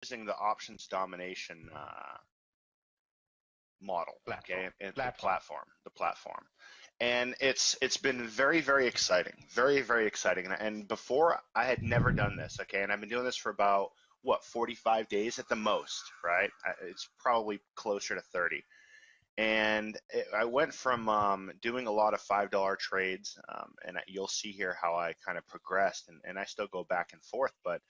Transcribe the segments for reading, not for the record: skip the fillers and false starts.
using the options domination model, okay, and the platform. And it's been very, very exciting, very, very exciting. And before, I had never done this, okay, and I've been doing this for about, what, 45 days at the most, right? It's probably closer to 30. And I went from doing a lot of $5 trades, and you'll see here how I kind of progressed, and I still go back and forth, but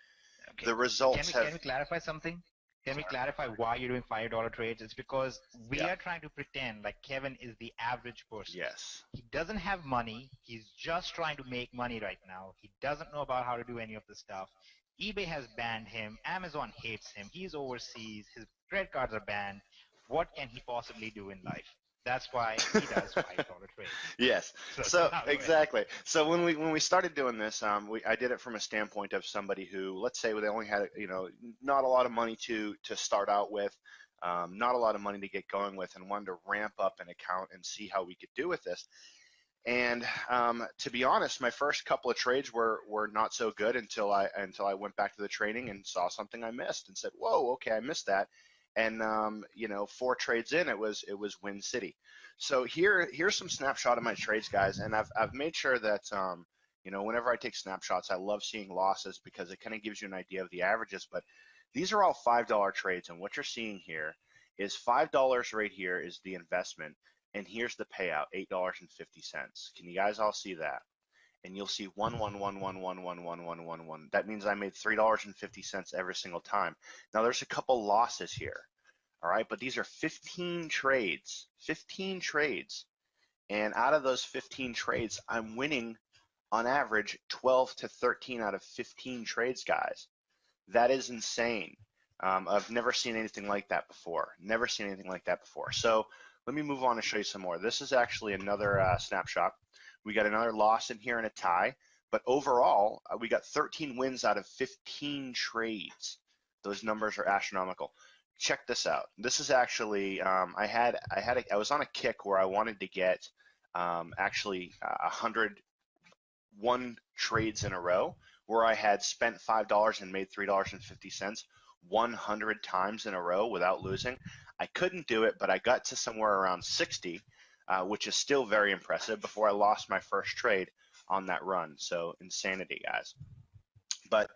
okay. The results Can we clarify something? Can we clarify why you're doing $5 trades? It's because we are trying to pretend like Kevin is the average person. Yes. He doesn't have money. He's just trying to make money right now. He doesn't know about how to do any of this stuff. eBay has banned him. Amazon hates him. He's overseas. His credit cards are banned. What can he possibly do in life? That's why he does $5 trades. Yes. So exactly. So when we started doing this, I did it from a standpoint of somebody who, let's say, they only had, not a lot of money to start out with, not a lot of money to get going with, and wanted to ramp up an account and see how we could do with this. And to be honest, my first couple of trades were not so good until I went back to the training and saw something I missed and said, whoa, okay, I missed that. And 4 trades in, it was Win City. So here's some snapshot of my trades, guys, and I've made sure that whenever I take snapshots, I love seeing losses because it kind of gives you an idea of the averages. But these are all $5 trades, and what you're seeing here is $5 right here is the investment, and here's the payout, $8.50. Can you guys all see that? And you'll see 1, 1, 1, 1, 1, 1, 1, 1, 1, 1. That means I made $3.50 every single time. Now there's a couple losses here, all right, but these are 15 trades, and out of those 15 trades, I'm winning on average 12 to 13 out of 15 trades, guys. That is insane. I've never seen anything like that before. So let me move on and show you some more. This is actually another snapshot. We got another loss in here and a tie, but overall, we got 13 wins out of 15 trades. Those numbers are astronomical. Check this out. This is actually I was on a kick where I wanted to get actually 101 trades in a row, where I had spent $5 and made $3.50 100 times in a row without losing. I couldn't do it, but I got to somewhere around 60. Which is still very impressive, before I lost my first trade on that run. So insanity, guys. But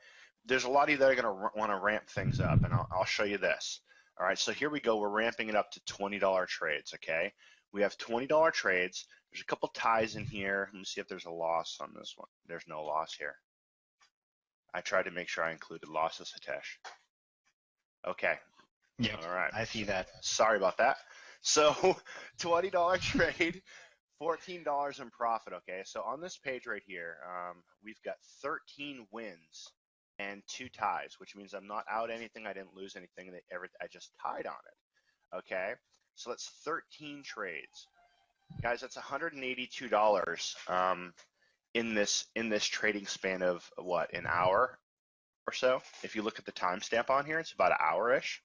there's a lot of you that are going to want to ramp things up, and I'll show you this. All right, so here we go. We're ramping it up to $20 trades, okay? We have $20 trades. There's a couple ties in here. Let me see if there's a loss on this one. There's no loss here. I tried to make sure I included losses, Hitesh. Okay. Yep, all right. I see that. Sorry about that. So $20 trade, $14 in profit, okay? So on this page right here, we've got 13 wins and 2 ties, which means I'm not out anything, I didn't lose anything, I just tied on it, okay? So that's 13 trades. Guys, that's $182 in this trading span of, what, an hour or so? If you look at the timestamp on here, it's about an hour-ish.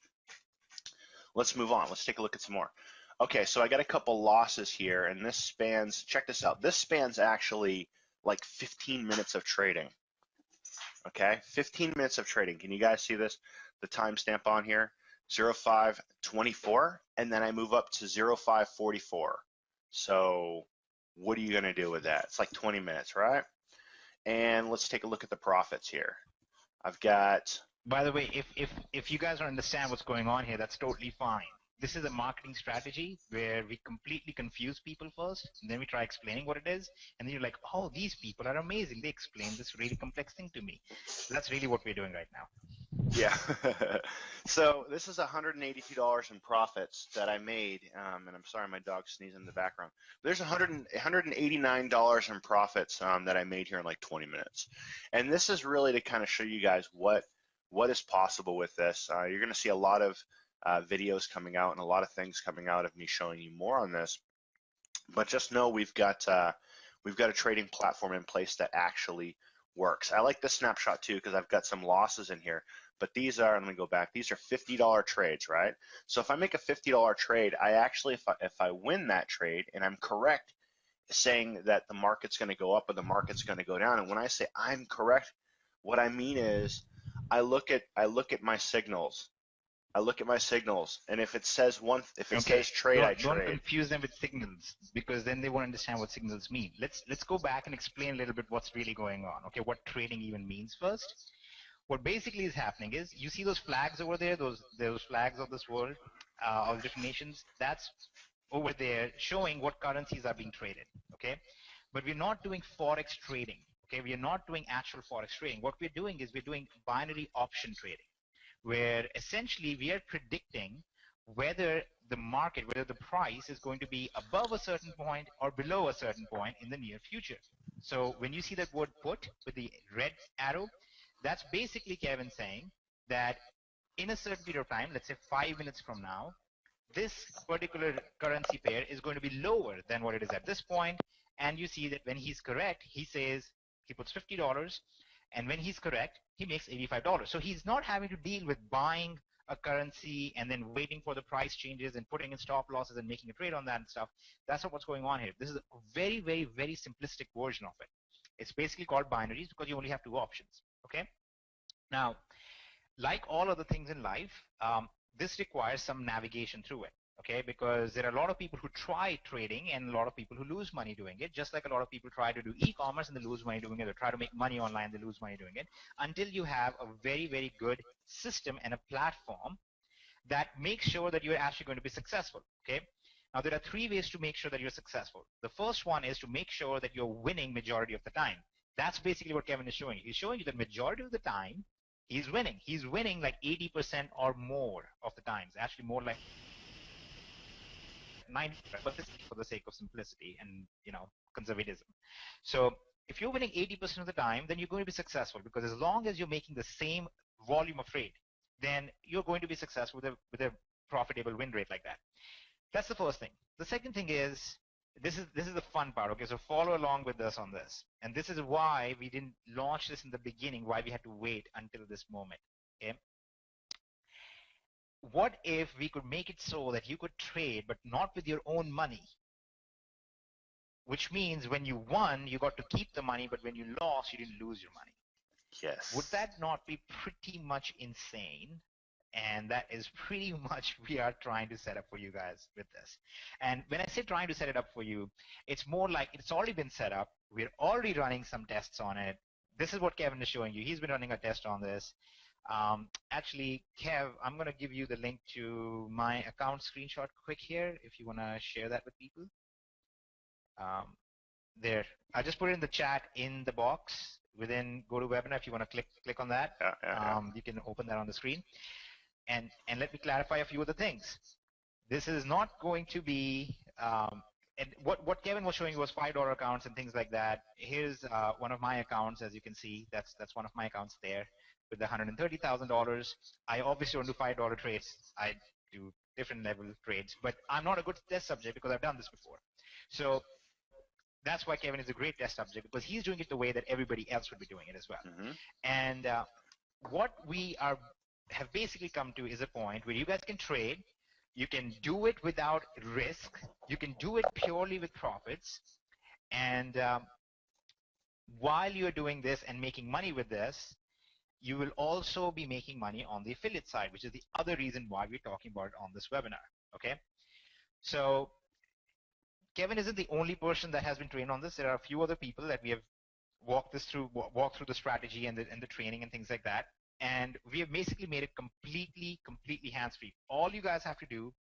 Let's move on. Let's take a look at some more. Okay, so I got a couple losses here, and this spans, check this out, this spans actually like 15 minutes of trading. Okay, 15 minutes of trading. Can you guys see this? The timestamp on here, 05:24, and then I move up to 05:44. So what are you going to do with that? It's like 20 minutes, right? And let's take a look at the profits here. I've got... By the way, if you guys don't understand what's going on here, that's totally fine. This is a marketing strategy where we completely confuse people first, and then we try explaining what it is, and then you're like, oh, these people are amazing. They explain this really complex thing to me. So that's really what we're doing right now. Yeah. So this is $182 in profits that I made, and I'm sorry, my dog's sneezing in the background. There's $189 in profits that I made here in like 20 minutes. And this is really to kind of show you guys what is possible with this. You're going to see a lot of videos coming out and a lot of things coming out of me showing you more on this. But just know we've got a trading platform in place that actually works. I like this snapshot too because I've got some losses in here. But these are, let me go back, these are $50 trades, right? So if I make a $50 trade, I actually, if I win that trade and I'm correct saying that the market's going to go up or the market's going to go down, and when I say I'm correct, what I mean is I look at my signals. And if it says says trade, I don't trade. confuse them with signals, because then they won't understand what signals mean. Let's go back and explain a little bit what's really going on. Okay, what trading even means first. What basically is happening is, you see those flags over there, those flags of this world, of different nations. That's over there showing what currencies are being traded. Okay, but we're not doing forex trading. Okay, we are not doing actual forex trading. What we're doing is we're doing binary option trading, where essentially we are predicting whether the market, whether the price is going to be above a certain point or below a certain point in the near future. So when you see that word put with the red arrow, that's basically Kevin saying that in a certain period of time, let's say 5 minutes from now, this particular currency pair is going to be lower than what it is at this point. And you see that when he's correct, he says he puts $50, and when he's correct, he makes $85. So he's not having to deal with buying a currency and then waiting for the price changes and putting in stop losses and making a trade on that and stuff. That's not what's going on here. This is a very, very, very simplistic version of it. It's basically called binaries because you only have two options. Okay. Now, like all other things in life, this requires some navigation through it. Okay, because there are a lot of people who try trading and a lot of people who lose money doing it, just like a lot of people try to do e-commerce and they lose money doing it, or try to make money online, they lose money doing it, until you have a very, very good system and a platform that makes sure that you're actually going to be successful. Okay, now there are three ways to make sure that you're successful. The first one is to make sure that you're winning majority of the time. That's basically what Kevin is showing you. He's showing you that majority of the time he's winning. He's winning like 80% or more of the times, actually more like 90%, but this is for the sake of simplicity and conservatism. So if you're winning 80% of the time, then you're going to be successful, because as long as you're making the same volume of trade, then you're going to be successful with a profitable win rate like that. That's the first thing. The second thing is, this is the fun part. Okay, so follow along with us on this, and this is why we didn't launch this in the beginning, why we had to wait until this moment. Okay. What if we could make it so that you could trade, but not with your own money? Which means when you won, you got to keep the money, but when you lost, you didn't lose your money. Yes. Would that not be pretty much insane? And that is pretty much we are trying to set up for you guys with this. And when I say trying to set it up for you, it's more like it's already been set up. We're already running some tests on it. This is what Kevin is showing you. He's been running a test on this. Actually, Kev, I'm going to give you the link to my account screenshot quick here if you want to share that with people. There, I just put it in the chat in the box within GoToWebinar. If you want to click on that, you can open that on the screen. And let me clarify a few of the things. This is not going to be, and what Kevin was showing you was $5 accounts and things like that. Here's one of my accounts, as you can see. That's one of my accounts there with the $130,000. I obviously don't do $5 trades. I do different level trades, but I'm not a good test subject because I've done this before. So that's why Kevin is a great test subject, because he's doing it the way that everybody else would be doing it as well. Mm-hmm. And what we have basically come to is a point where you guys can trade. You can do it without risk. You can do it purely with profits. And while you're doing this and making money with this, you will also be making money on the affiliate side, which is the other reason why we're talking about it on this webinar. Okay, so Kevin isn't the only person that has been trained on this. There are a few other people that we have walked through the strategy and the training and things like that. And we have basically made it completely hands-free. All you guys have to do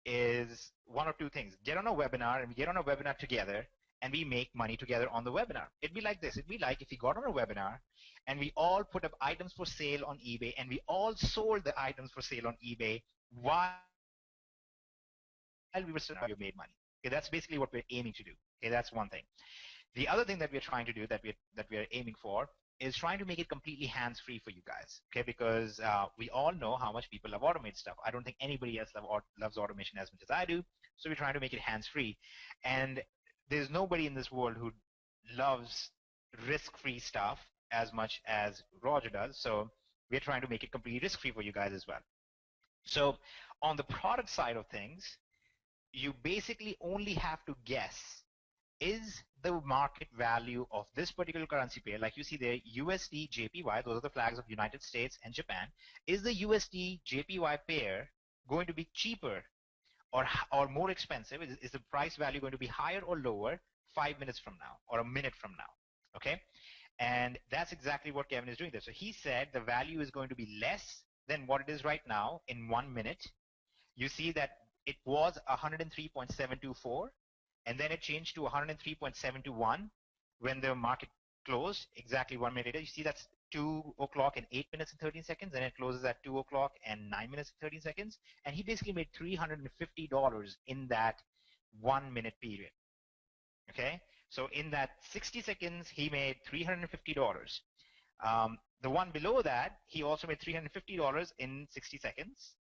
is one or two things. Get on a webinar, and we get on a webinar together, and we make money together on the webinar. It'd be like this. It'd be like if we got on a webinar, and we all put up items for sale on eBay, and we all sold the items for sale on eBay while we were still made money. Okay, that's basically what we're aiming to do. Okay, that's one thing. The other thing that we're trying to do, that we're aiming for, is trying to make it completely hands-free for you guys, okay? Because we all know how much people love automate stuff. I don't think anybody else loves automation as much as I do, so we're trying to make it hands-free. And there's nobody in this world who loves risk-free stuff as much as Roger does, so we're trying to make it completely risk-free for you guys as well. So on the product side of things, you basically only have to guess is the market value of this particular currency pair, like you see there, USD JPY, those are the flags of United States and Japan, is the USD JPY pair going to be cheaper or more expensive? Is the price value going to be higher or lower 5 minutes from now or a minute from now? Okay, and that's exactly what Kevin is doing there. So he said the value is going to be less than what it is right now in 1 minute. You see that it was 103.724, and then it changed to 103.721 when the market closed exactly 1 minute later. You see that's 2 o'clock and 8 minutes and 13 seconds, and it closes at 2 o'clock and 9 minutes and 13 seconds. And he basically made $350 in that 1 minute period. Okay, so in that 60 seconds, he made $350. The one below that, he also made $350 in 60 seconds.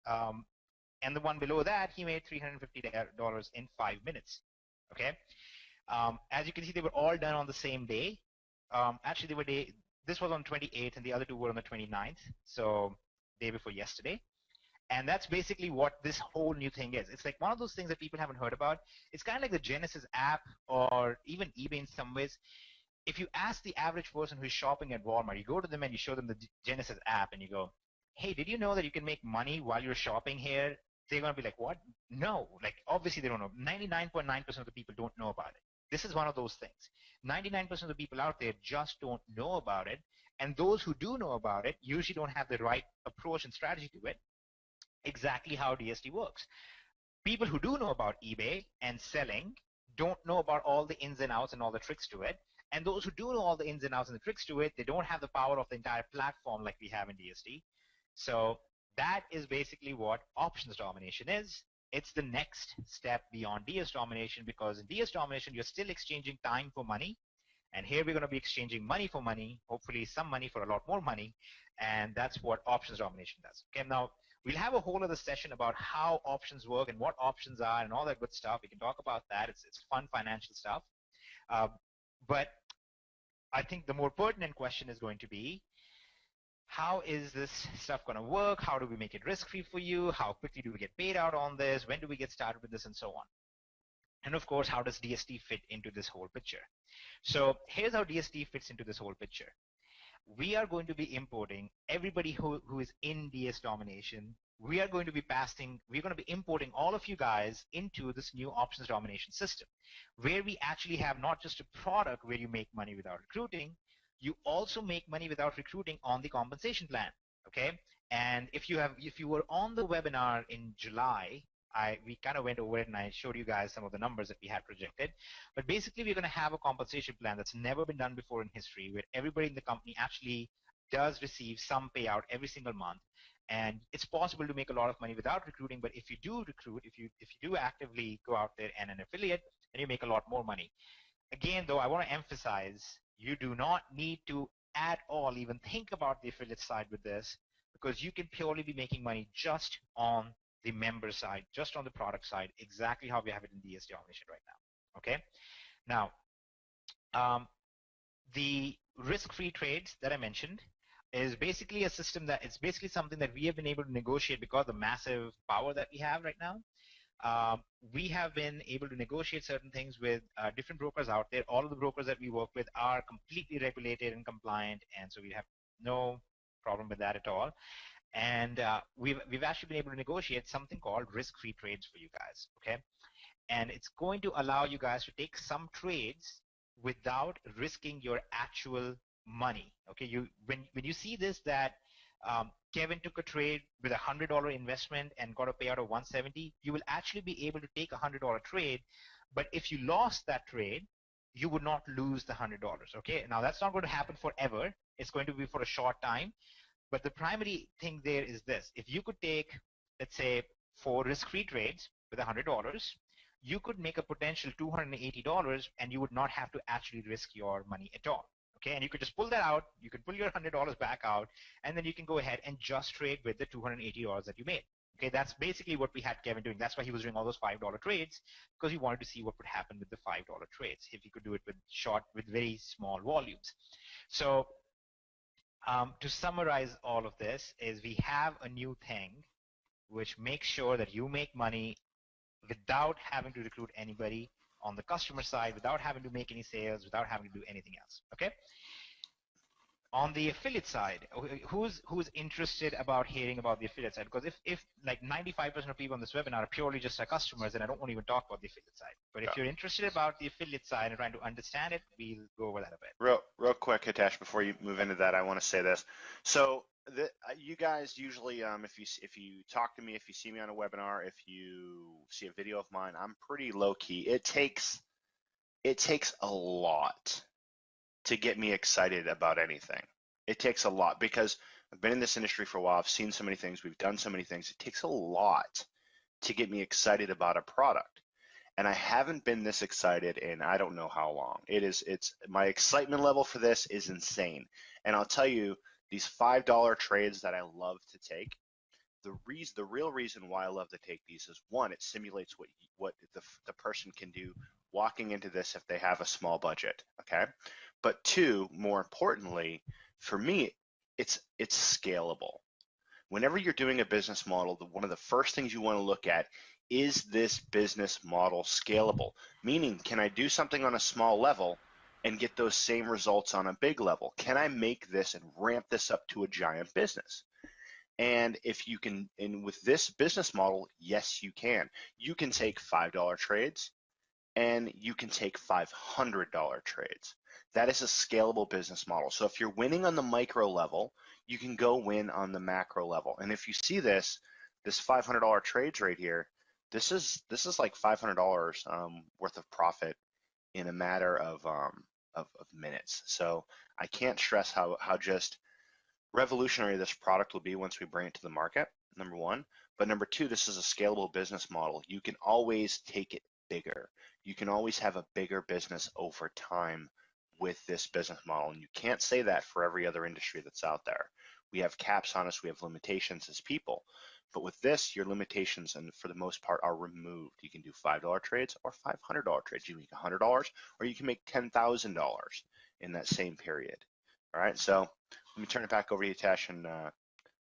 And the one below that, he made $350 in 5 minutes. Okay, as you can see, they were all done on the same day. Actually, this was on 28th, and the other two were on the 29th, so day before yesterday. And that's basically what this whole new thing is. It's like one of those things that people haven't heard about. It's kind of like the Genesis app or even eBay in some ways. If you ask the average person who's shopping at Walmart, you go to them and you show them the Genesis app and you go, hey, did you know that you can make money while you're shopping here? They're going to be like, what? No. Like, obviously they don't know. 99.9% of the people don't know about it. This is one of those things. 99% of the people out there just don't know about it. And those who do know about it usually don't have the right approach and strategy to it. Exactly how DSD works. People who do know about eBay and selling don't know about all the ins and outs and all the tricks to it. And those who do know all the ins and outs and the tricks to it, they don't have the power of the entire platform like we have in DSD. So that is basically what options domination is. It's the next step beyond DS domination, because in DS domination, you're still exchanging time for money. And here we're going to be exchanging money for money, hopefully some money for a lot more money. And that's what options domination does. Okay, now we'll have a whole other session about how options work and what options are and all that good stuff. We can talk about that. It's fun financial stuff. But I think the more pertinent question is going to be, how is this stuff going to work? How do we make it risk-free for you? How quickly do we get paid out on this? When do we get started with this, and so on? And of course, how does DSD fit into this whole picture? So here's how DSD fits into this whole picture. We are going to be importing everybody who is in DS domination. We're going to be importing all of you guys into this new options domination system, where we actually have not just a product where you make money without recruiting, you also make money without recruiting on the compensation plan. Okay, and if you were on the webinar in July, we kind of went over it and I showed you guys some of the numbers that we had projected. But basically, we're going to have a compensation plan that's never been done before in history, where everybody in the company actually does receive some payout every single month. And it's possible to make a lot of money without recruiting, but if you do recruit, if you do actively go out there and an affiliate, then you make a lot more money. Again, though, I want to emphasize, you do not need to at all even think about the affiliate side with this, because you can purely be making money just on the member side, just on the product side, exactly how we have it in DSD domination right now. Okay. Now, the risk-free trades that I mentioned is basically a system that it's basically something that we have been able to negotiate because of the massive power that we have right now. We have been able to negotiate certain things with different brokers out there. All of the brokers that we work with are completely regulated and compliant, and so we have no problem with that at all. And we've actually been able to negotiate something called risk-free trades for you guys. Okay, and it's going to allow you guys to take some trades without risking your actual money. Okay, when you see this, that Kevin took a trade with $100 investment and got a payout of 170, you will actually be able to take a $100 trade, but if you lost that trade, you would not lose the $100. Okay, now that's not going to happen forever. It's going to be for a short time, but the primary thing there is this: if you could take, let's say, 4 risk-free trades with $100, you could make a potential $280, and you would not have to actually risk your money at all. Okay, and you could just pull that out. You can pull your $100 back out, and then you can go ahead and just trade with the $280 that you made. Okay, that's basically what we had Kevin doing. That's why he was doing all those $5 trades, because he wanted to see what would happen with the $5 trades if he could do it with very small volumes. So to summarize all of this is we have a new thing which makes sure that you make money without having to recruit anybody, on the customer side without having to make any sales, without having to do anything else. Okay. On the affiliate side, who's interested about hearing about the affiliate side? Because if like 95% of people on this webinar are purely just our customers, then I don't want to even talk about the affiliate side. But if you're interested about the affiliate side and trying to understand it, we'll go over that a bit. Real quick, Hitesh, before you move into that, I want to say this. So you guys usually, if you talk to me, if you see me on a webinar, if you see a video of mine, I'm pretty low key. It takes a lot to get me excited about anything. It takes a lot because I've been in this industry for a while. I've seen so many things. We've done so many things. It takes a lot to get me excited about a product. And I haven't been this excited in I don't know how long. It's my excitement level for this is insane. And I'll tell you, these $5 trades that I love to take, the real reason why I love to take these is, one, it simulates what the person can do walking into this if they have a small budget, okay? But two, more importantly, for me, it's scalable. Whenever you're doing a business model, one of the first things you want to look at is this business model scalable? Meaning, can I do something on a small level and get those same results on a big level? Can I make this and ramp this up to a giant business? And if you can, and with this business model, yes, you can. You can take $5 trades and you can take $500 trades. That is a scalable business model. So if you're winning on the micro level, you can go win on the macro level. And if you see this $500 trades right here, this is like $500 worth of profit in a matter of minutes. So I can't stress how just revolutionary this product will be once we bring it to the market, number one. But number two, this is a scalable business model. You can always take it bigger. You can always have a bigger business over time with this business model. And you can't say that for every other industry that's out there. We have caps on us. We have limitations as people. But with this, your limitations, and for the most part, are removed. You can do $5 trades or $500 trades. You can make $100 or you can make $10,000 in that same period. All right, so let me turn it back over to you, Tash, and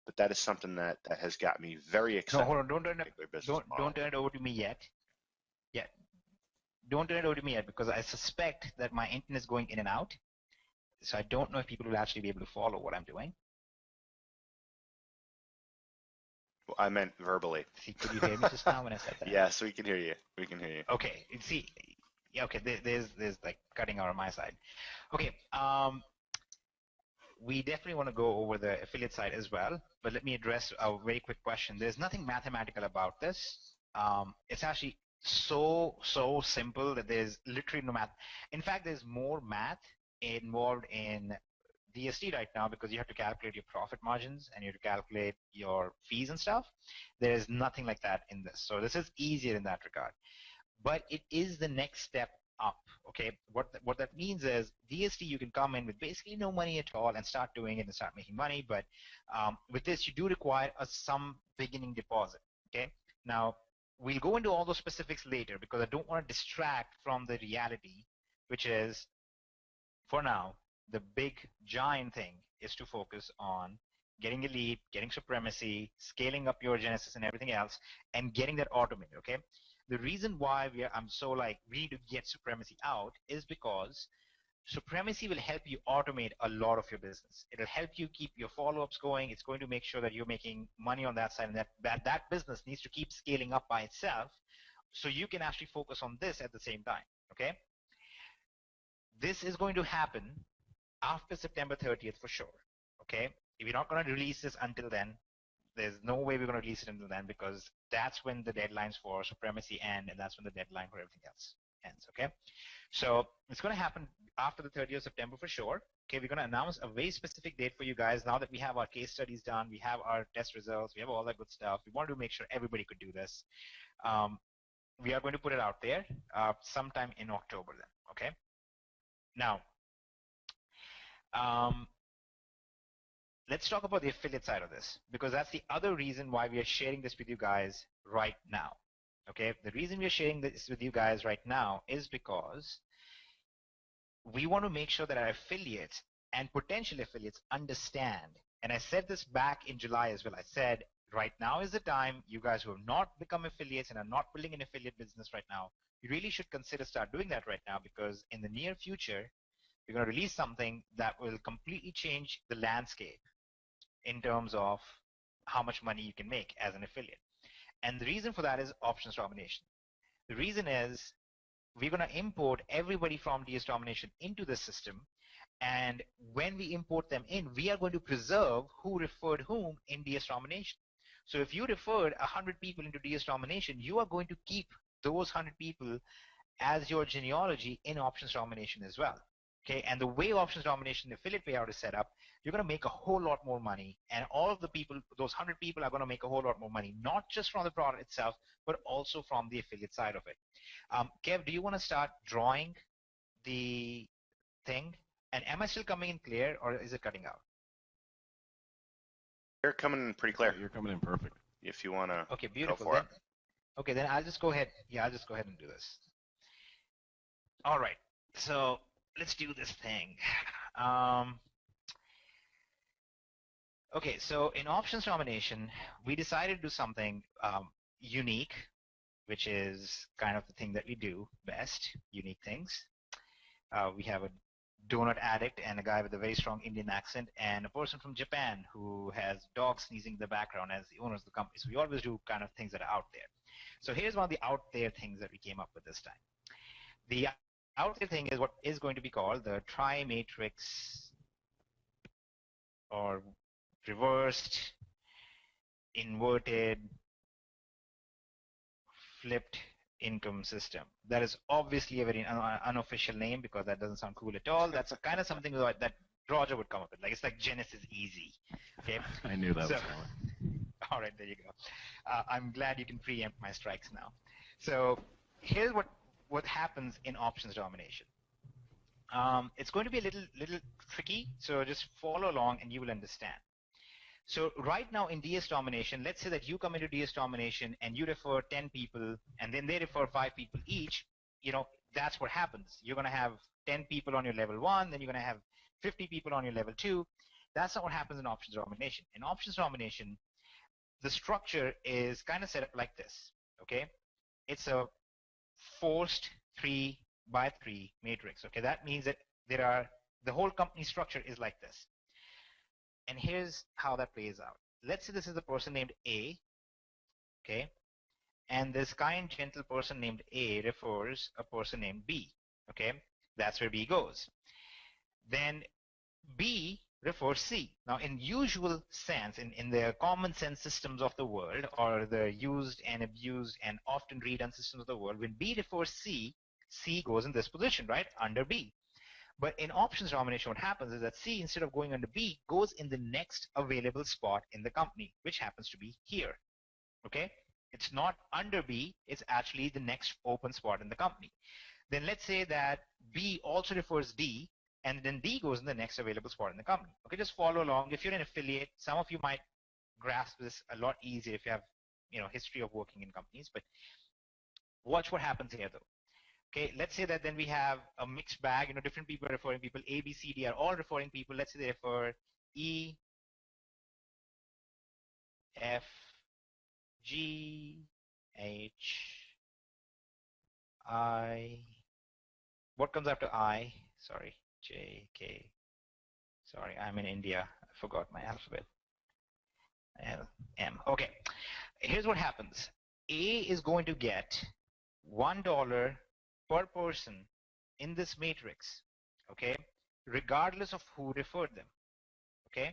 but that is something that has got me very excited. No, hold on, don't turn it over to me yet. Yeah, don't turn it over to me yet, because I suspect that my internet is going in and out, so I don't know if people will actually be able to follow what I'm doing. Well, I meant verbally. See, could you hear me just now when I said that? Yes, we can hear you. We can hear you. Okay, see, yeah, okay, there's like cutting out on my side. Okay, we definitely want to go over the affiliate side as well, but let me address a very quick question. There's nothing mathematical about this. It's actually so simple that there's literally no math. In fact, there's more math involved in DSD right now because you have to calculate your profit margins and you have to calculate your fees and stuff. There's nothing like that in this. So this is easier in that regard. But it is the next step up, okay? What that means is DSD, you can come in with basically no money at all and start doing it and start making money. But with this, you do require some beginning deposit, okay? Now, we'll go into all those specifics later because I don't want to distract from the reality, which is, for now, the big giant thing is to focus on getting a lead, getting supremacy, scaling up your Genesis and everything else, and getting that automated, okay? The reason why I'm so like, we need to get supremacy out is because supremacy will help you automate a lot of your business. It'll help you keep your follow-ups going. It's going to make sure that you're making money on that side, and that business needs to keep scaling up by itself so you can actually focus on this at the same time, okay? This is going to happen after September 30th for sure, okay? If you're not going to release this until then, there's no way we're going to release it until then because that's when the deadlines for supremacy end, and that's when the deadline for everything else ends, okay? So it's going to happen after the 30th of September for sure. Okay, we're going to announce a very specific date for you guys now that we have our case studies done, we have our test results, we have all that good stuff. We wanted to make sure everybody could do this. We are going to put it out there sometime in October then, okay? Now, let's talk about the affiliate side of this because that's the other reason why we are sharing this with you guys right now. Okay, the reason we are sharing this with you guys right now is because we want to make sure that our affiliates and potential affiliates understand. And I said this back in July as well. I said right now is the time. You guys who have not become affiliates and are not building an affiliate business right now, you really should consider start doing that right now, because in the near future, we're going to release something that will completely change the landscape in terms of how much money you can make as an affiliate. And the reason for that is options domination. The reason is we're going to import everybody from DS Domination into the system. And when we import them in, we are going to preserve who referred whom in DS Domination. So if you referred 100 people into DS Domination, you are going to keep those 100 people as your genealogy in options domination as well. Okay, and the way options domination affiliate payout is set up, you're going to make a whole lot more money, and all of the people, those 100 people, are going to make a whole lot more money, not just from the product itself, but also from the affiliate side of it. Kev, do you want to start drawing the thing? And am I still coming in clear, or is it cutting out? You're coming in pretty clear. You're coming in perfect. If you want to okay, beautiful. go for it. Okay, then I'll just go ahead. Yeah, I'll just go ahead and do this. All right, so let's do this thing. Okay, so in options domination, we decided to do something unique, which is kind of the thing that we do best, unique things. We have a donut addict and a guy with a very strong Indian accent and a person from Japan who has dogs sneezing in the background as the owners of the company. So we always do kind of things that are out there. So here's one of the out there things that we came up with this time. The out there thing is what is going to be called the tri-matrix or reversed, inverted, flipped income system. That is obviously a very unofficial name because that doesn't sound cool at all. That's kind of something that Roger would come up with. Like, it's like Genesis Easy. Okay. I knew that was coming. All right, there you go. I'm glad you can preempt my strikes now. So here's what happens in options domination. It's going to be a little tricky, so just follow along and you will understand. So right now in DS Domination, let's say that you come into DS Domination and you refer 10 people and then they refer 5 people each. You know, that's what happens. You're going to have 10 people on your level 1, then you're going to have 50 people on your level 2. That's not what happens in Options Domination. In Options Domination, the structure is kind of set up like this, okay? It's a forced 3 by 3 matrix, okay? That means that the whole company structure is like this. And here's how that plays out. Let's say this is a person named A, okay? And this kind, gentle person named A refers a person named B, okay? That's where B goes. Then B refers C. Now, in usual sense, in the common sense systems of the world, or the used and abused and often redone systems of the world, when B refers C, C goes in this position, right, under B. But in options domination, what happens is that C, instead of going under B, goes in the next available spot in the company, which happens to be here, okay? It's not under B, it's actually the next open spot in the company. Then let's say that B also refers D, and then D goes in the next available spot in the company. Okay, just follow along. If you're an affiliate, some of you might grasp this a lot easier if you have, history of working in companies, but watch what happens here though. Okay, let's say that then we have a mixed bag, different people are referring people. A, B, C, D are all referring people. Let's say they refer E, F, G, H, I. What comes after I? Sorry, J, K. Sorry, I'm in India. I forgot my alphabet. L, M. Okay, here's what happens. A is going to get $1 per person in this matrix, okay, regardless of who referred them, okay?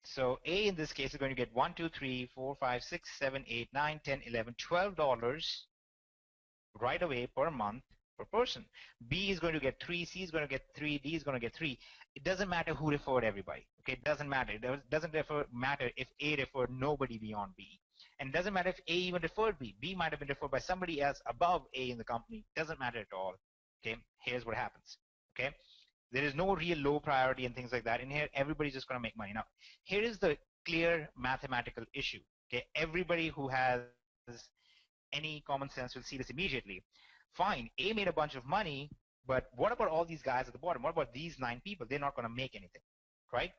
So A in this case is going to get $1, 2, 3, 4, 5, 6, 7, 8, 9, 10, 11, $12 right away per month per person. B is going to get 3, C is going to get 3, D is going to get 3. It doesn't matter who referred everybody, okay? It doesn't matter. It doesn't matter if A referred nobody beyond B. And it doesn't matter if A even referred B. B might have been referred by somebody else above A in the company. Doesn't matter at all. Okay, here's what happens. Okay, there is no real low priority and things like that. In here, everybody's just going to make money. Now, here is the clear mathematical issue. Okay, everybody who has any common sense will see this immediately. Fine, A made a bunch of money, but what about all these guys at the bottom? What about these 9 people? They're not going to make anything, right?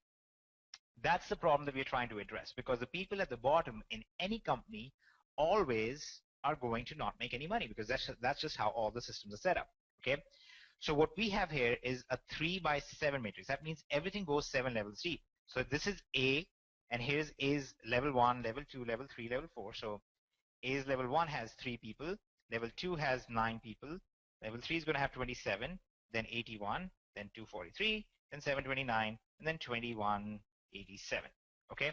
That's the problem that we're trying to address, because the people at the bottom in any company always are going to not make any money, because that's just how all the systems are set up. Okay. So what we have here is a 3x7 matrix. That means everything goes 7 levels deep. So this is A, and here's A's level 1, level 2, level 3, level 4. So A's level 1 has 3 people, level 2 has 9 people, level 3 is going to have 27, then 81, then 243, then 729, and then 2187. Okay,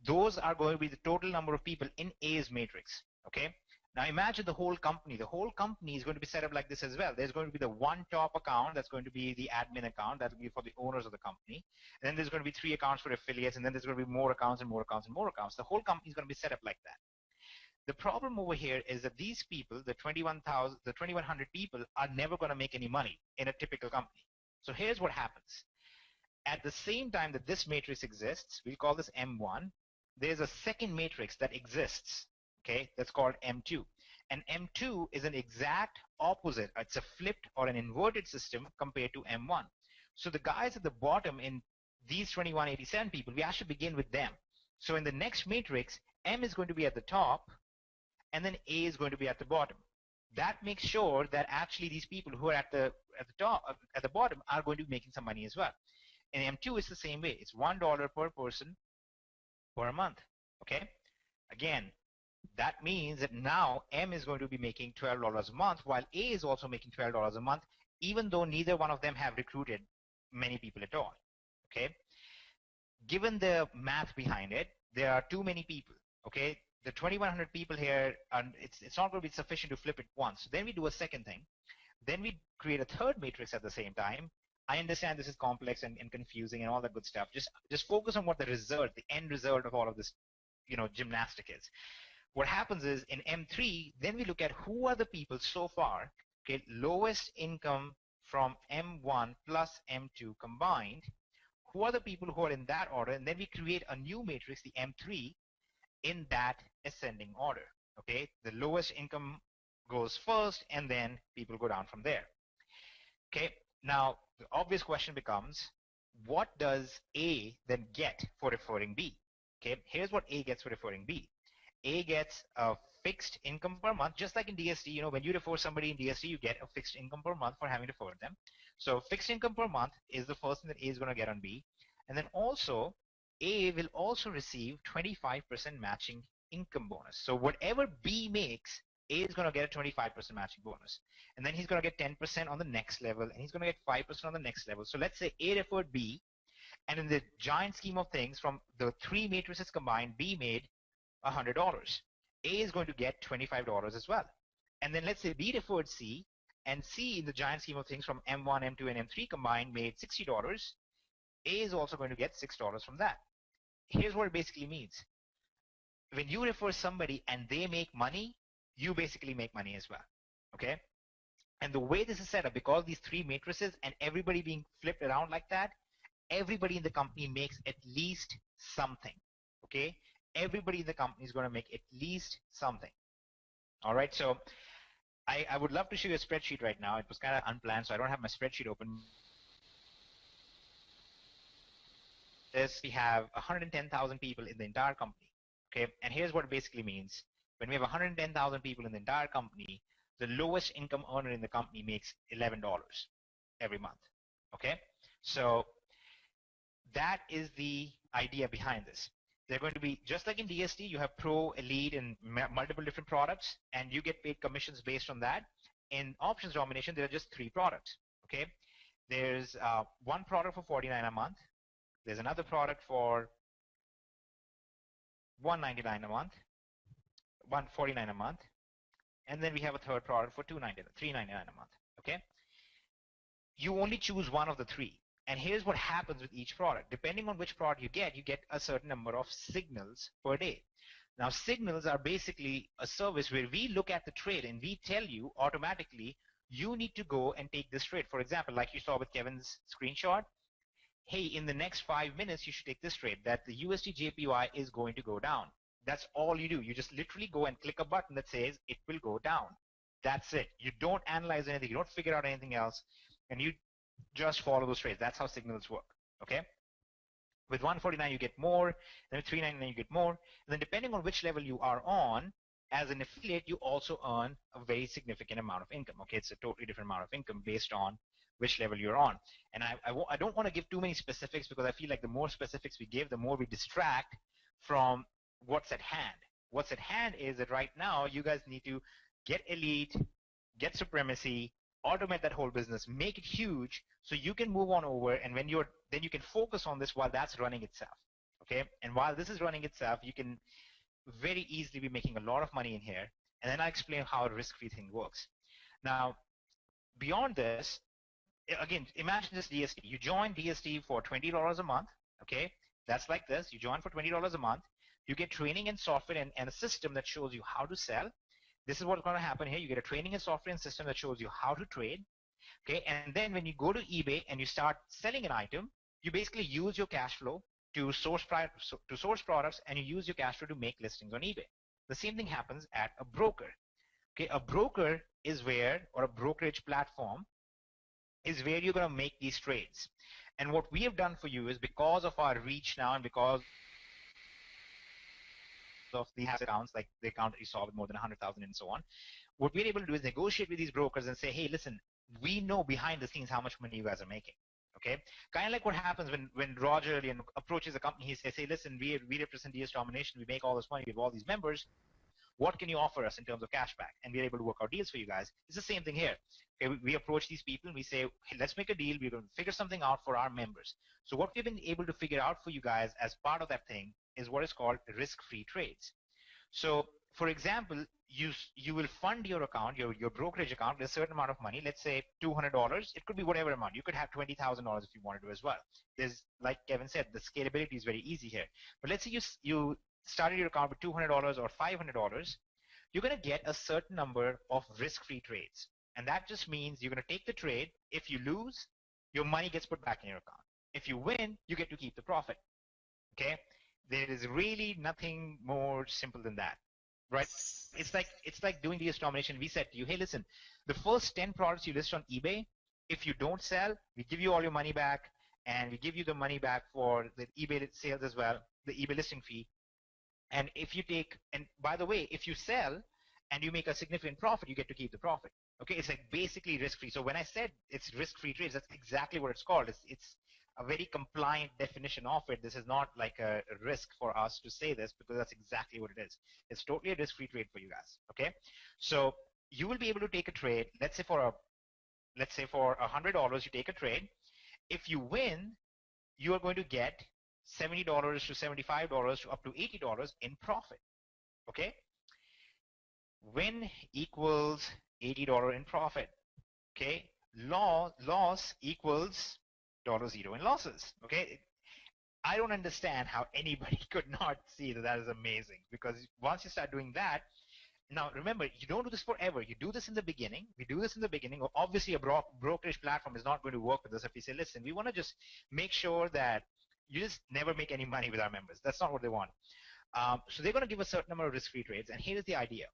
those are going to be the total number of people in A's matrix. Okay, now imagine the whole company. The whole company is going to be set up like this as well. There's going to be the one top account that's going to be the admin account. That will be for the owners of the company. And then there's going to be 3 accounts for affiliates, and then there's going to be more accounts and more accounts and more accounts. The whole company is going to be set up like that. The problem over here is that these people, the 2,100 people, are never going to make any money in a typical company. So here's what happens. At the same time that this matrix exists, we'll call this M1, there's a second matrix that exists, okay, that's called M2. And M2 is an exact opposite. It's a flipped or an inverted system compared to M1. So the guys at the bottom in these 2187 people, we actually begin with them. So in the next matrix, M is going to be at the top, and then A is going to be at the bottom. That makes sure that actually these people who are at the bottom are going to be making some money as well. And M2 is the same way. It's $1 per person per month. Okay. Again, that means that now M is going to be making $12 a month, while A is also making $12 a month, even though neither one of them have recruited many people at all. Okay. Given the math behind it, there are too many people. Okay. The 2,100 people here, and it's not going to be sufficient to flip it once. Then we do a second thing. Then we create a third matrix at the same time. I understand this is complex and confusing and all that good stuff. Just focus on what the result, the end result of all of this, gymnastic is. What happens is in M3, then we look at who are the people so far, okay, lowest income from M1 plus M2 combined. Who are the people who are in that order? And then we create a new matrix, the M3, in that ascending order. Okay, the lowest income goes first, and then people go down from there. Okay, now the obvious question becomes, what does A then get for referring B? Okay, here's what A gets for referring B. A gets a fixed income per month, just like in DSD. When you refer somebody in DSD, you get a fixed income per month for having referred them. So fixed income per month is the first thing that A is going to get on B. And then also, A will also receive 25% matching income bonus. So whatever B makes, A is going to get a 25% matching bonus. And then he's going to get 10% on the next level, and he's going to get 5% on the next level. So let's say A referred B, and in the giant scheme of things, from the 3 matrices combined, B made $100. A is going to get $25 as well. And then let's say B referred C, and C in the giant scheme of things from M1, M2, and M3 combined made $60. A is also going to get $6 from that. Here's what it basically means. When you refer somebody and they make money, you basically make money as well. Okay? And the way this is set up, because these 3 matrices and everybody being flipped around like that, everybody in the company makes at least something. Okay? Everybody in the company is going to make at least something. All right? So I would love to show you a spreadsheet right now. It was kind of unplanned, so I don't have my spreadsheet open. We have 110,000 people in the entire company. Okay, and here's what it basically means. When we have 110,000 people in the entire company, the lowest income earner in the company makes $11 every month. Okay, so that is the idea behind this. They're going to be, just like in DSD, you have Pro, Elite, and multiple different products, and you get paid commissions based on that. In Options Domination, there are just 3 products. Okay, there's one product for $49 a month. There's another product for $199 a month, $149 a month, and then we have a third product for $399 a month. Okay, you only choose one of the 3, and here's what happens with each product. Depending on which product you get a certain number of signals per day. Now, signals are basically a service where we look at the trade and we tell you automatically, you need to go and take this trade. For example, like you saw with Kevin's screenshot, hey, in the next 5 minutes, you should take this trade, that the USD JPY is going to go down. That's all you do. You just literally go and click a button that says it will go down. That's it. You don't analyze anything. You don't figure out anything else, and you just follow those trades. That's how signals work. Okay? With 149 you get more, then with 399 you get more, and then depending on which level you are on, as an affiliate you also earn a very significant amount of income. Okay, it's a totally different amount of income based on which level you're on. And I don't want to give too many specifics because I feel like the more specifics we give, the more we distract from what's at hand. What's at hand is that right now you guys need to get elite, get supremacy, automate that whole business, make it huge so you can move on over, and when then you can focus on this while that's running itself. Okay, and while this is running itself, you can very easily be making a lot of money in here, and then I'll explain how a risk-free thing works. Now, beyond this, again, imagine this DSD. You join DSD for $20 a month, okay? That's like this. You join for $20 a month. You get training and software and a system that shows you how to sell. This is what's going to happen here. You get a training and software and system that shows you how to trade, okay? And then when you go to eBay and you start selling an item, you basically use your cash flow to source products, and you use your cash flow to make listings on eBay. The same thing happens at a broker. Okay, a broker is where, or a brokerage platform is where you're going to make these trades. And what we have done for you is, because of our reach now and because of these accounts, like the account that you saw with more than 100,000 and so on, what we're able to do is negotiate with these brokers and say, hey, listen, we know behind the scenes how much money you guys are making. Okay, kind of like what happens when Roger approaches a company. He says, hey, listen, we represent DSD Domination. We make all this money. We have all these members. What can you offer us in terms of cashback? And we're able to work out deals for you guys. It's the same thing here. Okay, we approach these people and we say, hey, let's make a deal. We're going to figure something out for our members. So what we've been able to figure out for you guys as part of that thing is what is called risk-free trades. So, for example, you will fund your account, your brokerage account, with a certain amount of money. Let's say $200. It could be whatever amount. You could have $20,000 if you wanted to as well. There's, like Kevin said, the scalability is very easy here. But let's say you started your account with $200 or $500. You're going to get a certain number of risk-free trades. And that just means you're going to take the trade. If you lose, your money gets put back in your account. If you win, you get to keep the profit. Okay? There is really nothing more simple than that. Right? It's like doing DSD Domination. We said to you, hey, listen, the first 10 products you list on eBay, if you don't sell, we give you all your money back, and we give you the money back for the eBay sales as well, the eBay listing fee. And if you take, and by the way, if you sell and you make a significant profit, you get to keep the profit. Okay, it's like basically risk-free. So when I said it's risk-free trades, that's exactly what it's called. It's a very compliant definition of it. This is not like a risk for us to say this, because that's exactly what it is. It's totally a risk-free trade for you guys. Okay, so you will be able to take a trade. Let's say for $100, you take a trade. If you win, you are going to get $70 to $75 to up to $80 in profit. Okay, win equals $80 in profit. Okay, loss equals $0 in losses. Okay, I don't understand how anybody could not see that that is amazing, because once you start doing that, now remember, you don't do this forever. You do this in the beginning. We do this in the beginning. Obviously, a brokerage platform is not going to work with us if we say, listen, we want to just make sure that you just never make any money with our members. That's not what they want. So they're going to give a certain number of risk-free trades. And here's the idea.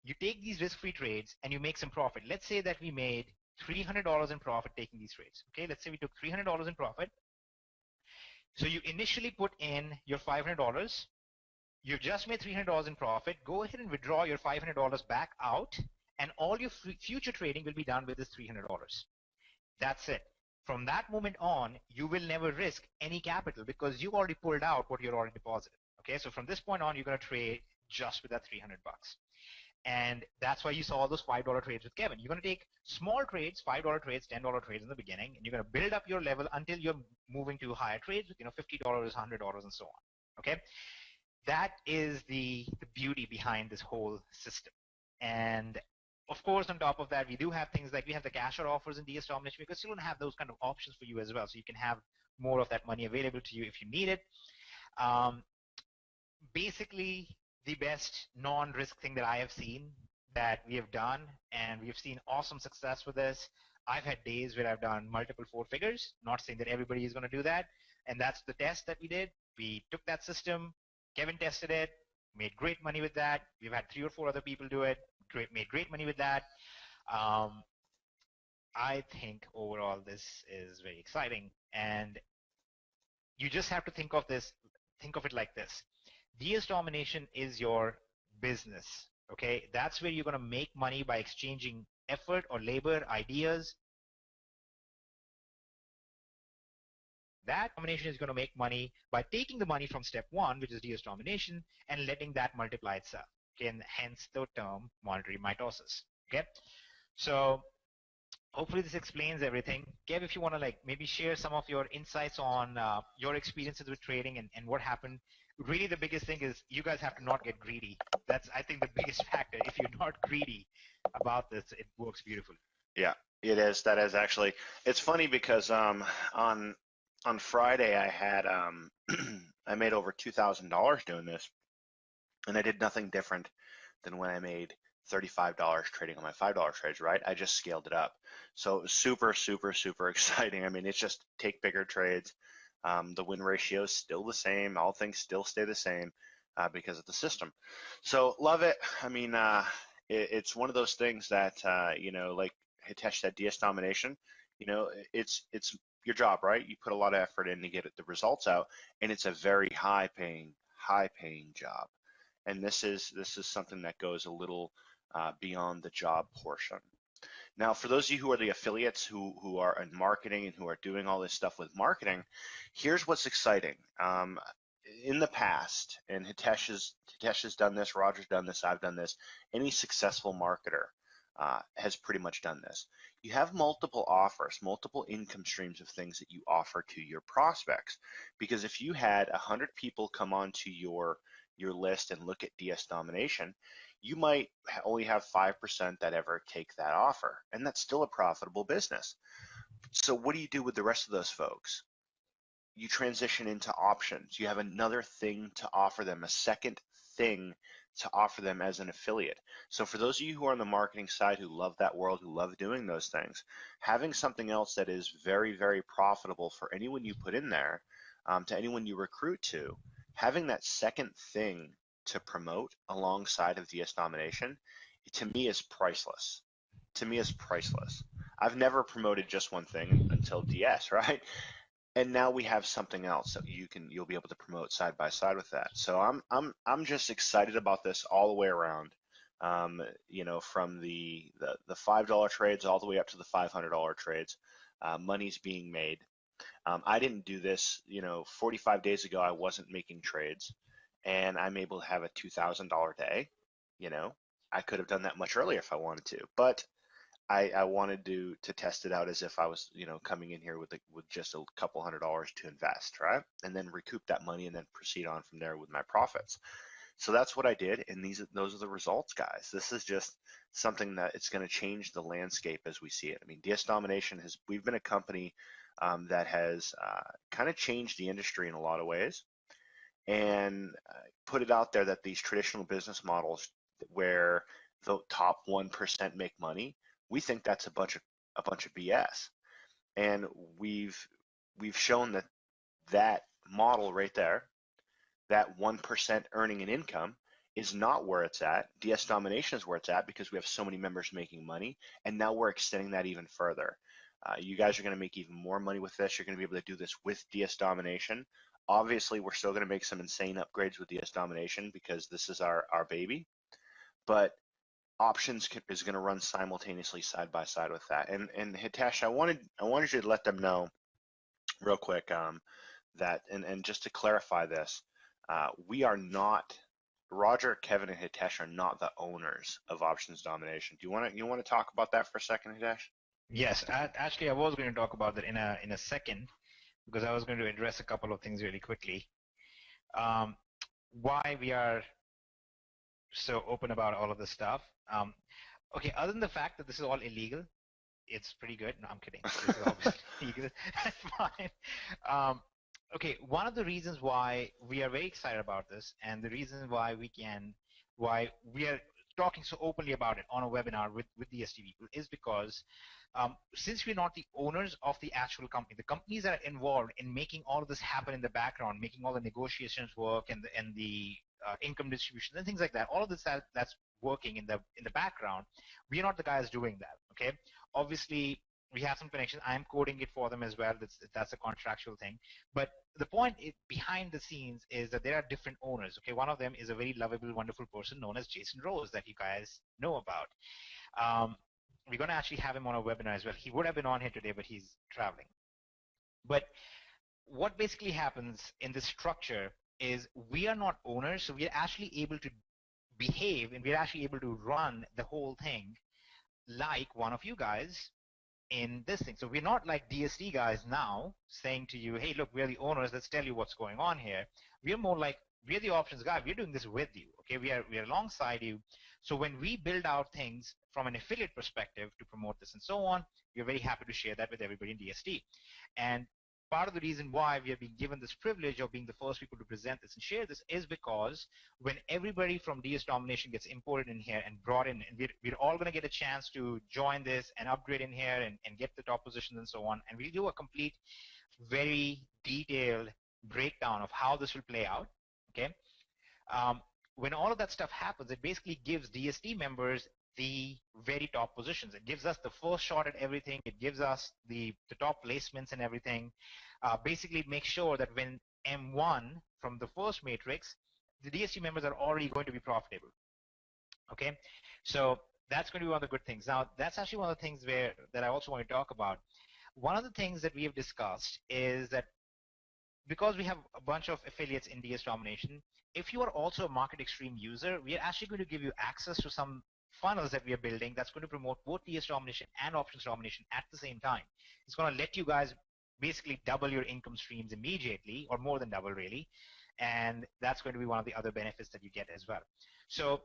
You take these risk-free trades and you make some profit. Let's say that we made $300 in profit taking these trades. Okay, let's say we took $300 in profit. So you initially put in your $500. You just made $300 in profit. Go ahead and withdraw your $500 back out, and all your future trading will be done with this $300. That's it. From that moment on, you will never risk any capital because you already pulled out what you're already deposited. Okay, so from this point on, you're going to trade just with that $300. And that's why you saw all those $5 trades with Kevin. You're going to take small trades, $5 trades, $10 trades in the beginning, and you're going to build up your level until you're moving to higher trades with, $50, $100, and so on. Okay, that is the beauty behind this whole system. And of course, on top of that, we do have things like we have the cash out offers in DSD Domination, because you don't have those kind of options for you as well. So you can have more of that money available to you if you need it. Basically, the best non-risk thing that I have seen that we have done, and we've seen awesome success with this. I've had days where I've done multiple 4 figures, not saying that everybody is going to do that. And that's the test that we did. We took that system, Kevin tested it, made great money with that. We've had 3 or 4 other people do it, made great money with that. I think overall this is very exciting. And you just have to think of it like this. DS Domination is your business, okay? That's where you're going to make money by exchanging effort or labor, ideas. That domination is going to make money by taking the money from step one, which is DS Domination, and letting that multiply itself, okay? And hence the term monetary mitosis, okay? So hopefully this explains everything. Kev, if you want to like maybe share some of your insights on your experiences with trading and what happened. Really the biggest thing is you guys have to not get greedy. That's, I think, the biggest factor. If you're not greedy about this, it works beautifully. Yeah, it is. That is actually, it's funny because on Friday I had I made over $2,000 doing this, and I did nothing different than when I made $35 trading on my $5 trades, right? I just scaled it up. So it was super, super, super exciting. I mean, it's just take bigger trades. The win ratio is still the same. All things still stay the same because of the system. So love it. I mean, it's one of those things that, you know, like Hitesh said, DS Domination, you know, it's your job, right? You put a lot of effort in to get the results out, and it's a very high paying job. And this is something that goes a little beyond the job portion. Now, for those of you who are the affiliates who are in marketing and who are doing all this stuff with marketing, here's what's exciting. In the past, and Hitesh has done this, Roger's done this, I've done this, any successful marketer has pretty much done this. You have multiple offers, multiple income streams of things that you offer to your prospects. Because if you had 100 people come onto your list and look at DS Domination, you might only have 5% that ever take that offer, and that's still a profitable business. So what do you do with the rest of those folks? You transition into options. You have another thing to offer them, a second thing to offer them as an affiliate. So for those of you who are on the marketing side who love that world, who love doing those things, having something else that is very, very profitable for anyone you put in there, to anyone you recruit to, having that second thing to promote alongside of DS Domination, to me is priceless. To me is priceless. I've never promoted just one thing until DS, right? And now we have something else that you'll be able to promote side by side with that. So I'm just excited about this all the way around. You know, from the $5 trades all the way up to the $500 trades, money's being made. I didn't do this, you know, 45 days ago I wasn't making trades, and I'm able to have a $2,000 day. You know, I could have done that much earlier if I wanted to, but I wanted to test it out as if I was, you know, coming in here with just a couple $100 to invest, right? And then recoup that money and then proceed on from there with my profits. So that's what I did, and those are the results, guys. This is just something that it's going to change the landscape as we see it. I mean, DS Domination we've been a company that has kind of changed the industry in a lot of ways, and put it out there that these traditional business models where the top 1% make money, we think that's a bunch of BS. And we've shown that model right there, that 1% earning an income, is not where it's at. DS Domination is where it's at because we have so many members making money, and now we're extending that even further. You guys are going to make even more money with this. You're going to be able to do this with DS Domination. Obviously, we're still going to make some insane upgrades with DS Domination because this is our baby, but options is going to run simultaneously side by side with that. And Hitesh, I wanted you to let them know real quick that, and just to clarify this, we are not, Roger, Kevin, and Hitesh are not the owners of Options Domination. Do you want to talk about that for a second, Hitesh? Yes, actually, I was going to talk about that in a second, because I was going to address a couple of things really quickly. Why we are so open about all of this stuff. Okay, other than the fact that this is all illegal, it's pretty good. No, I'm kidding. This is obviously illegal. That's fine. Okay, one of the reasons why we are very excited about this, and the reason why we are talking so openly about it on a webinar with the DSD people, is because since we're not the owners of the actual company, the companies that are involved in making all of this happen in the background, making all the negotiations work, and the income distribution and things like that, all of this that's working in the background, we are not the guys doing that. Okay, obviously we have some connections. I'm coding it for them as well. That's a contractual thing. But the point behind the scenes is that there are different owners. Okay, one of them is a very lovable, wonderful person known as Jason Rose that you guys know about. We're going to actually have him on a webinar as well. He would have been on here today, but he's traveling. But what basically happens in this structure is we are not owners, so we're actually able to behave and we're actually able to run the whole thing like one of you guys in this thing. So we're not like DSD guys now saying to you, hey, look, we're the owners, let's tell you what's going on here. We're more like, we're the options guy, we're doing this with you, okay? We are alongside you. So when we build out things from an affiliate perspective to promote this and so on, we're very happy to share that with everybody in DSD. And part of the reason why we have been given this privilege of being the first people to present this and share this is because when everybody from DS Domination gets imported in here and brought in, and we're all going to get a chance to join this and upgrade in here and get the top positions and so on, and we'll do a complete, very detailed breakdown of how this will play out, okay? When all of that stuff happens, it basically gives DSD members the very top positions. It gives us the first shot at everything. It gives us the top placements and everything. Basically, make sure that when M1 from the first matrix, the DSD members are already going to be profitable. Okay, so that's going to be one of the good things. Now, that's actually one of the things that I also want to talk about. One of the things that we have discussed is that because we have a bunch of affiliates in DS Domination, if you are also a Market Extreme user, we are actually going to give you access to some funnels that we are building that's going to promote both DS Domination and Options Domination at the same time. It's going to let you guys basically double your income streams immediately, or more than double really, and that's going to be one of the other benefits that you get as well. So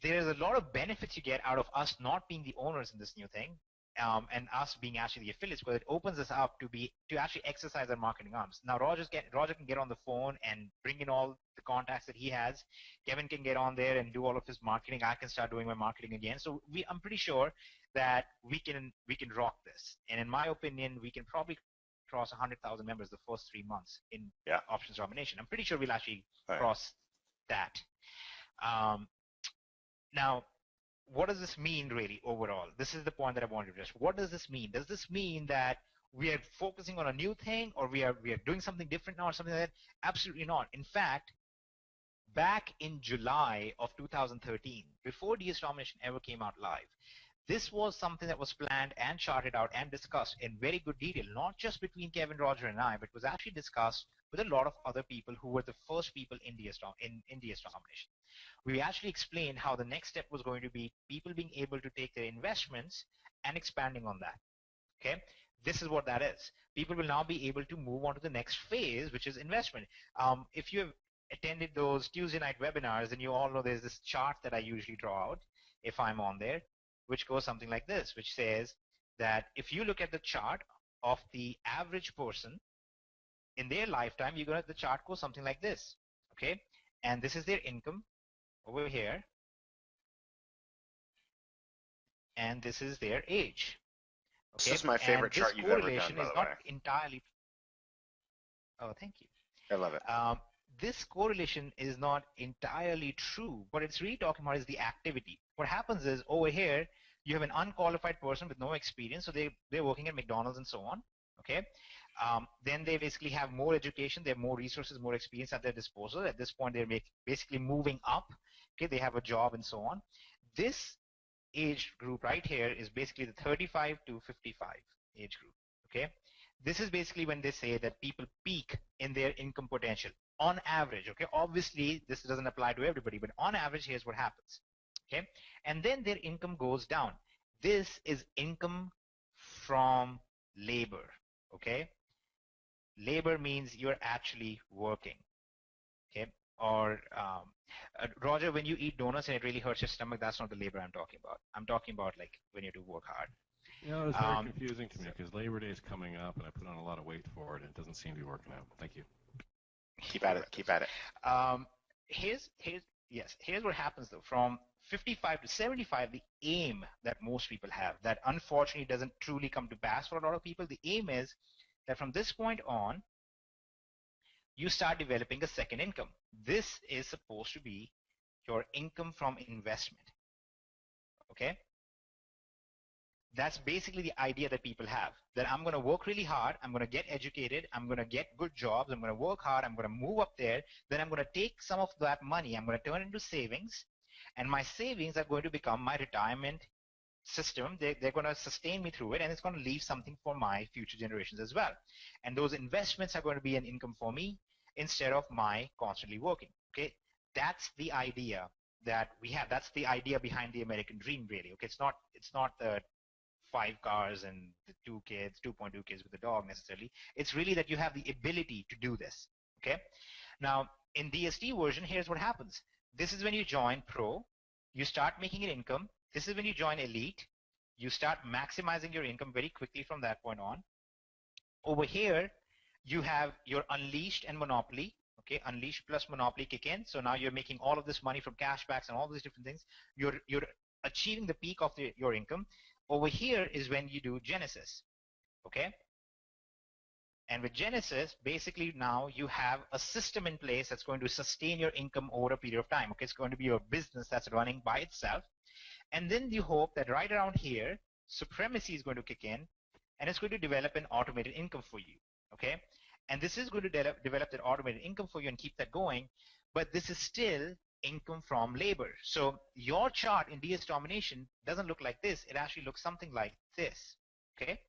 there's a lot of benefits you get out of us not being the owners in this new thing, and us being actually the affiliates, but it opens us up to actually exercise our marketing arms. Now Roger can get on the phone and bring in all the contacts that he has. Kevin can get on there and do all of his marketing. I can start doing my marketing again. So I'm pretty sure that we can rock this. And in my opinion, we can probably cross 100,000 members the first 3 months in Options Domination. I'm pretty sure we'll actually cross that. Now, what does this mean really overall? This is the point that I wanted to address. What does this mean? Does this mean that we are focusing on a new thing, or we are doing something different now or something like that? Absolutely not. In fact, back in July of 2013, before DS Domination ever came out live, this was something that was planned and charted out and discussed in very good detail, not just between Kevin, Roger, and I, but was actually discussed with a lot of other people who were the first people in DS Domination. We actually explained how the next step was going to be people being able to take their investments and expanding on that. Okay, this is what that is. People will now be able to move on to the next phase, which is investment. If you have attended those Tuesday night webinars, then you all know there's this chart that I usually draw out if I'm on there, which goes something like this, which says that if you look at the chart of the average person in their lifetime, the chart goes something like this. Okay, and this is their income over here, and this is their age. Okay? This is my favorite chart you've ever done, by the way. This correlation is not entirely. Oh, thank you. I love it. This correlation is not entirely true. What it's really talking about is the activity. What happens is over here, you have an unqualified person with no experience, so they're working at McDonald's and so on. Okay. Then they basically have more education, they have more resources, more experience at their disposal. At this point, they're basically moving up. Okay, they have a job and so on. This age group right here is basically the 35 to 55 age group. Okay, this is basically when they say that people peak in their income potential on average. Okay, obviously this doesn't apply to everybody, but on average, here's what happens. Okay, and then their income goes down. This is income from labor. Okay, labor means you're actually working. Okay, or Roger, when you eat donuts and it really hurts your stomach, that's not the labor I'm talking about. I'm talking about like when you do work hard. You know, it's very confusing to me because Labor Day is coming up and I put on a lot of weight for it and it doesn't seem to be working out. Thank you. Keep at it. Keep at it. Here's what happens though. From 55 to 75, the aim that most people have, that unfortunately doesn't truly come to pass for a lot of people, the aim is that from this point on, you start developing a second income. This is supposed to be your income from investment. Okay? That's basically the idea that people have, that I'm going to work really hard, I'm going to get educated, I'm going to get good jobs, I'm going to work hard, I'm going to move up there, then I'm going to take some of that money, I'm going to turn it into savings, and my savings are going to become my retirement system. They're going to sustain me through it, and it's going to leave something for my future generations as well. And those investments are going to be an income for me instead of my constantly working. Okay, that's the idea that we have. That's the idea behind the American dream, really. Okay, it's not the 5 cars and the 2 kids, 2.2 kids with a dog necessarily. It's really that you have the ability to do this. Okay, now in DSD version, here's what happens. This is when you join Pro, you start making an income. This is when you join Elite, you start maximizing your income very quickly from that point on. Over here, you have your Unleashed and Monopoly. Okay, Unleashed plus Monopoly kick in. So now you're making all of this money from cashbacks and all these different things. You're achieving the peak of your income. Over here is when you do Genesis. Okay. And with Genesis, basically now you have a system in place that's going to sustain your income over a period of time. Okay, it's going to be your business that's running by itself. And then you hope that right around here, Supremacy is going to kick in, and it's going to develop an automated income for you. Okay, and this is going to develop that automated income for you and keep that going. But this is still income from labor. So your chart in DS Domination doesn't look like this. It actually looks something like this. Okay.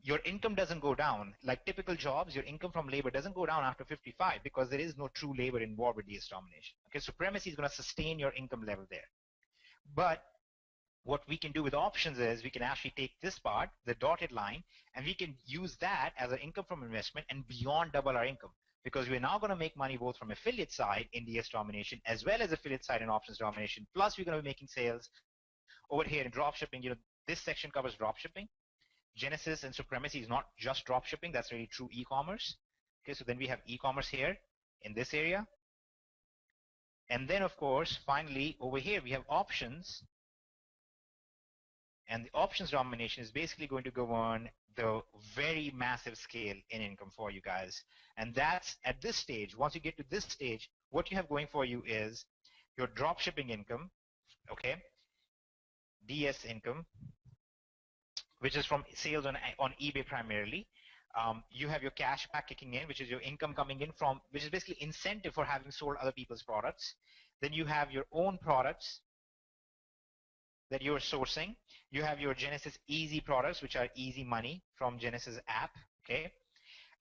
Your income doesn't go down. Like typical jobs, your income from labor doesn't go down after 55 because there is no true labor involved with DS Domination. Okay, Supremacy is going to sustain your income level there. But what we can do with options is we can actually take this part, the dotted line, and we can use that as an income from investment and beyond double our income, because we're now going to make money both from affiliate side in DS Domination as well as affiliate side in options domination. Plus we're going to be making sales over here in drop shipping. You know, this section covers drop shipping. Genesis and Supremacy is not just drop shipping. That's really true e-commerce. Okay, so then we have e-commerce here in this area. And then, of course, finally, over here, we have options. And the options domination is basically going to go on the very massive scale in income for you guys. And that's at this stage. Once you get to this stage, what you have going for you is your drop shipping income, okay, DS income, which is from sales on eBay primarily. You have your cash back kicking in, which is your income coming in from, which is basically incentive for having sold other people's products. Then you have your own products that you're sourcing. You have your Genesis Easy products, which are easy money from Genesis app, okay?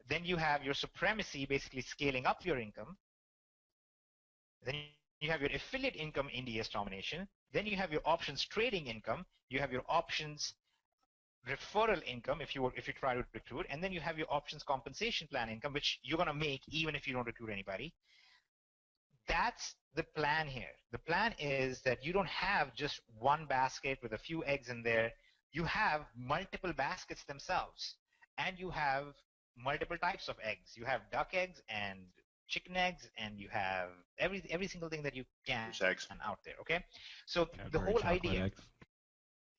Then you have your Supremacy, basically scaling up your income. Then you have your affiliate income in DS Domination. Then you have your options trading income. You have your options referral income if you try to recruit, and then you have your options compensation plan income, which you're going to make even if you don't recruit anybody. That's the plan here. The plan is that you don't have just one basket with a few eggs in there. You have multiple baskets themselves, and you have multiple types of eggs. You have duck eggs and chicken eggs, and you have every single thing that you can out there. Okay, so the whole idea. Eggs.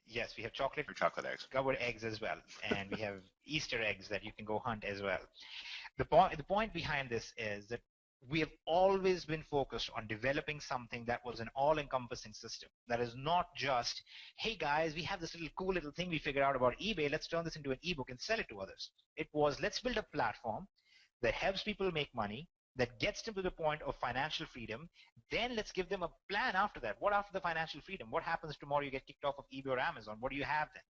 Yes, we have chocolate eggs, covered eggs as well, and we have Easter eggs that you can go hunt as well. The point behind this is that we have always been focused on developing something that was an all-encompassing system. That is not just, hey guys, we have this cool little thing we figured out about eBay, let's turn this into an ebook and sell it to others. It was, let's build a platform that helps people make money, that gets them to the point of financial freedom. Then let's give them a plan after that. What after the financial freedom? What happens tomorrow you get kicked off of eBay or Amazon? What do you have then?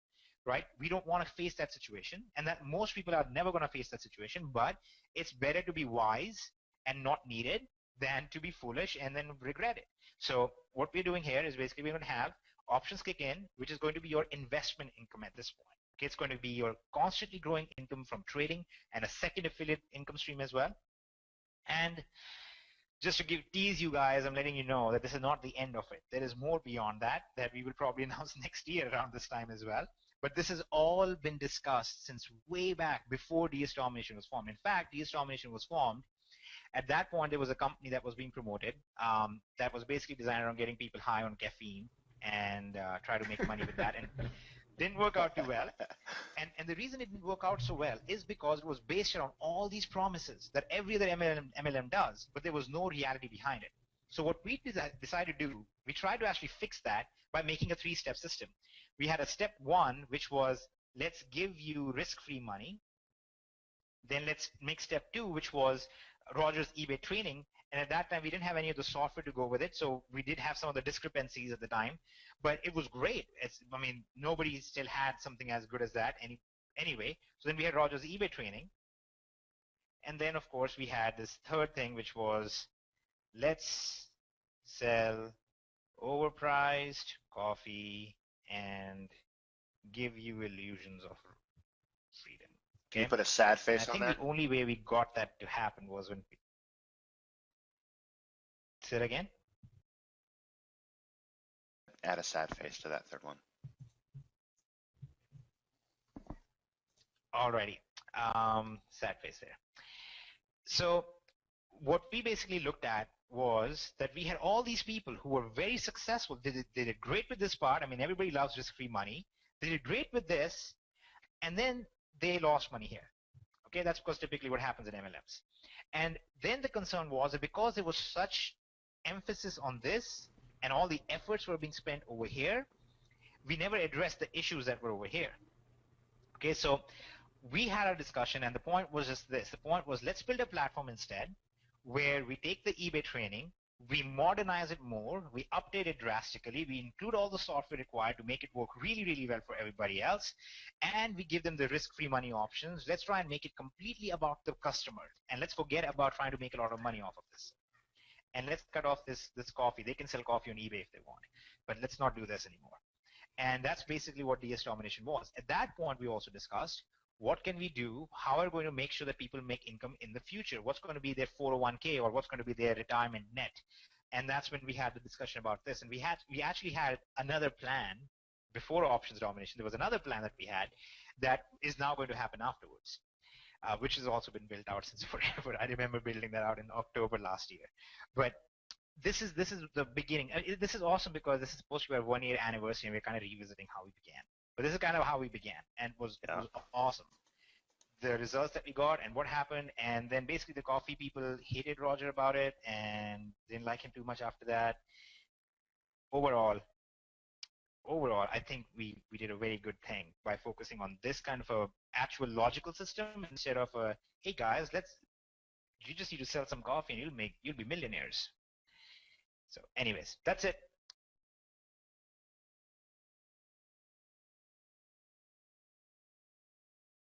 Right? We don't want to face that situation, and that most people are never going to face that situation, but it's better to be wise and not needed than to be foolish and then regret it. So what we're doing here is basically we're going to have options kick in, which is going to be your investment income at this point. Okay, it's going to be your constantly growing income from trading and a second affiliate income stream as well. And just to tease you guys, I'm letting you know that this is not the end of it. There is more beyond that we will probably announce next year around this time as well. But this has all been discussed since way back before DS Domination was formed. In fact, DS Domination was formed. At that point, there was a company that was being promoted that was basically designed around getting people high on caffeine and try to make money with that. And didn't work out too well. And the reason it didn't work out so well is because it was based around all these promises that every other MLM does, but there was no reality behind it. So what we decided to do, we tried to actually fix that by making a 3-step system. We had a step 1, which was, let's give you risk-free money. Then let's make step 2, which was Roger's eBay training. And at that time, we didn't have any of the software to go with it. So we did have some of the discrepancies at the time, but it was great. I mean, nobody still had something as good as that anyway. So then we had Roger's eBay training. And then, of course, we had this third thing, which was, let's sell overpriced coffee and give you illusions of freedom. Can you put a sad face on that? I think the only way we got that to happen was when say it again? Add a sad face to that third one. Alrighty. Sad face there. So what we basically looked at was that we had all these people who were very successful. They did great with this part. I mean, everybody loves risk-free money. They did great with this, and then they lost money here. Okay, that's because typically what happens in MLMs. And then the concern was that because there was such emphasis on this and all the efforts were being spent over here, we never addressed the issues that were over here. Okay, so we had a discussion, and the point was just this. The point was, let's build a platform instead where we take the eBay training, we modernize it more, we update it drastically, we include all the software required to make it work really, really well for everybody else, and we give them the risk-free money options. Let's try and make it completely about the customer, and let's forget about trying to make a lot of money off of this. And let's cut off this coffee. They can sell coffee on eBay if they want, but let's not do this anymore. And that's basically what DS Domination was. At that point, we also discussed, what can we do? How are we going to make sure that people make income in the future? What's going to be their 401k, or what's going to be their retirement net? And that's when we had the discussion about this. And we actually had another plan before Options Domination. There was another plan that we had that is now going to happen afterwards, which has also been built out since forever. I remember building that out in October last year. But this is the beginning. This is awesome because this is supposed to be our 1-year anniversary, and we're kind of revisiting how we began. But this is kind of how we began, and it was awesome. The results that we got and what happened, and then basically the coffee people hated Roger about it and didn't like him too much after that. Overall, I think we did a very good thing by focusing on this kind of a actual logical system instead of a, hey guys, you just need to sell some coffee and you'll be millionaires. So anyways, that's it.